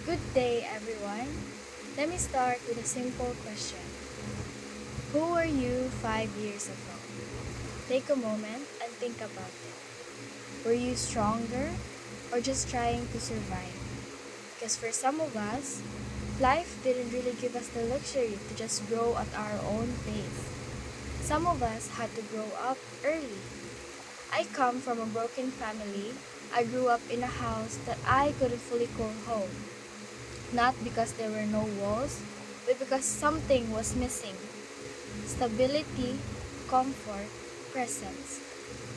Good day, everyone. Let me start with a simple question. Who were you 5 years ago? Take a moment and think about it. Were you stronger or just trying to survive? Because for some of us, life didn't really give us the luxury to just grow at our own pace. Some of us had to grow up early. I come from a broken family. I grew up in a house that I couldn't fully call home. Not because there were no walls, but because something was missing: stability, comfort, presence.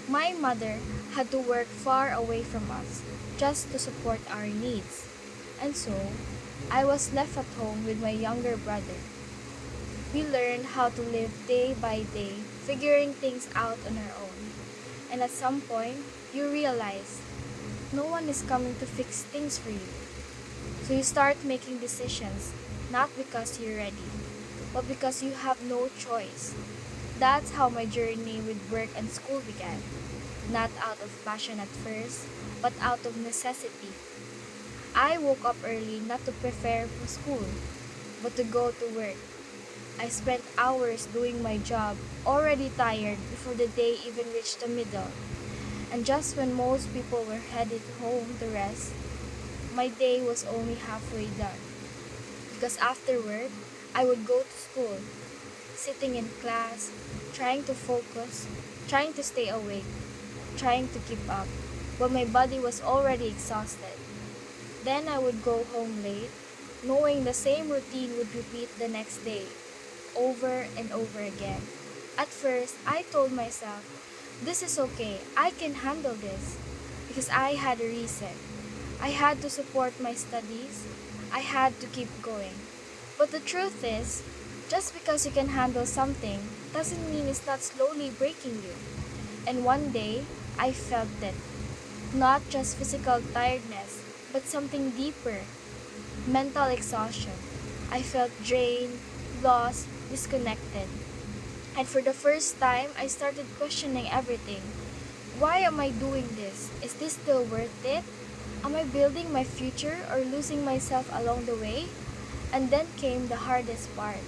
My mother had to work far away from us just to support our needs. And so, I was left at home with my younger brother. We learned how to live day by day, figuring things out on our own. And at some point, you realize no one is coming to fix things for you. So you start making decisions not because you're ready, but because you have no choice. That's how my journey with work and school began. Not out of passion at first, but out of necessity. I woke up early not to prepare for school, but to go to work. I spent hours doing my job, already tired before the day even reached the middle. And just when most people were headed home to rest, my day was only halfway done. Because after work, I would go to school, sitting in class, trying to focus, trying to stay awake, trying to keep up, but my body was already exhausted. Then I would go home late, knowing the same routine would repeat the next day, over and over again. At first, I told myself, this is okay, I can handle this, because I had a reason. I had to support my studies, I had to keep going. But the truth is, just because you can handle something doesn't mean it's not slowly breaking you. And one day, I felt it. Not just physical tiredness, but something deeper: mental exhaustion. I felt drained, lost, disconnected. And for the first time, I started questioning everything. Why am I doing this? Is this still worth it? Am I building my future or losing myself along the way? And then came the hardest part.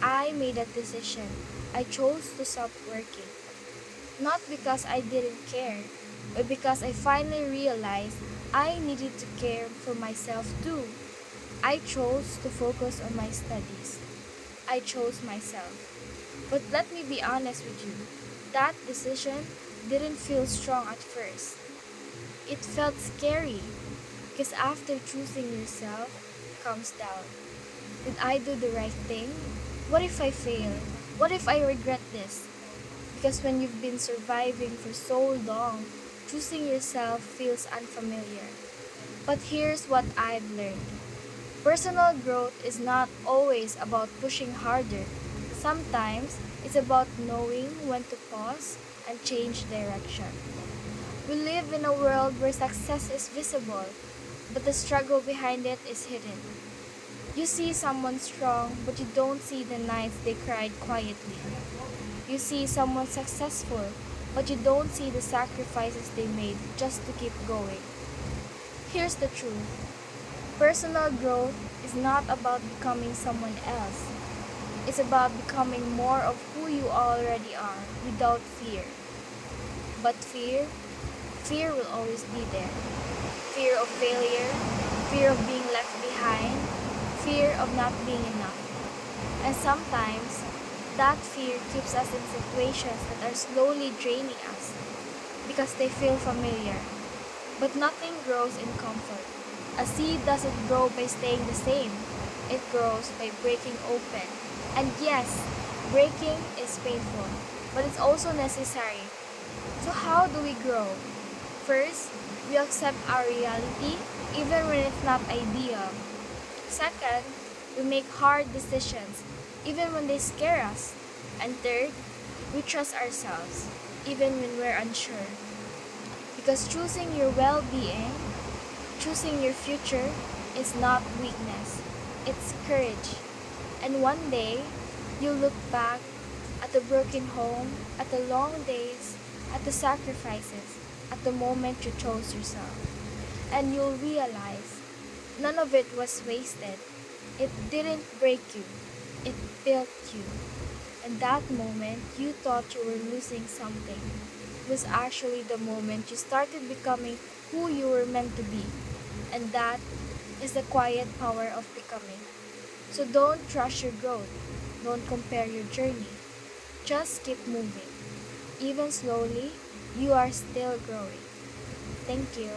I made a decision. I chose to stop working. Not because I didn't care, but because I finally realized I needed to care for myself too. I chose to focus on my studies. I chose myself. But let me be honest with you, that decision didn't feel strong at first. It felt scary because after choosing yourself comes doubt. Did I do the right thing? What if I fail? What if I regret this? Because when you've been surviving for so long, choosing yourself feels unfamiliar. But here's what I've learned: personal growth is not always about pushing harder. Sometimes it's about knowing when to pause and change direction. We live in a world where success is visible, but the struggle behind it is hidden. You see someone strong, but you don't see the nights they cried quietly. You see someone successful, but you don't see the sacrifices they made just to keep going. Here's the truth: personal growth is not about becoming someone else. It's about becoming more of who you already are without fear. But fear will always be there. Fear of failure, fear of being left behind, fear of not being enough. And sometimes, that fear keeps us in situations that are slowly draining us because they feel familiar. But nothing grows in comfort. A seed doesn't grow by staying the same. It grows by breaking open. And yes, breaking is painful, but it's also necessary. So how do we grow? First, we accept our reality even when it's not ideal. Second, we make hard decisions even when they scare us. And third, we trust ourselves even when we're unsure. Because choosing your well-being, choosing your future is not weakness, it's courage. And one day, you'll look back at the broken home, at the long days, at the sacrifices, at the moment you chose yourself. And you'll realize None of it was wasted. It didn't break you, it built you. And that moment you thought you were losing something was actually the moment you started becoming who you were meant to be. And that is the quiet power of becoming. So don't rush your growth. Don't compare your journey. Just keep moving. Even slowly, you are still growing. Thank you.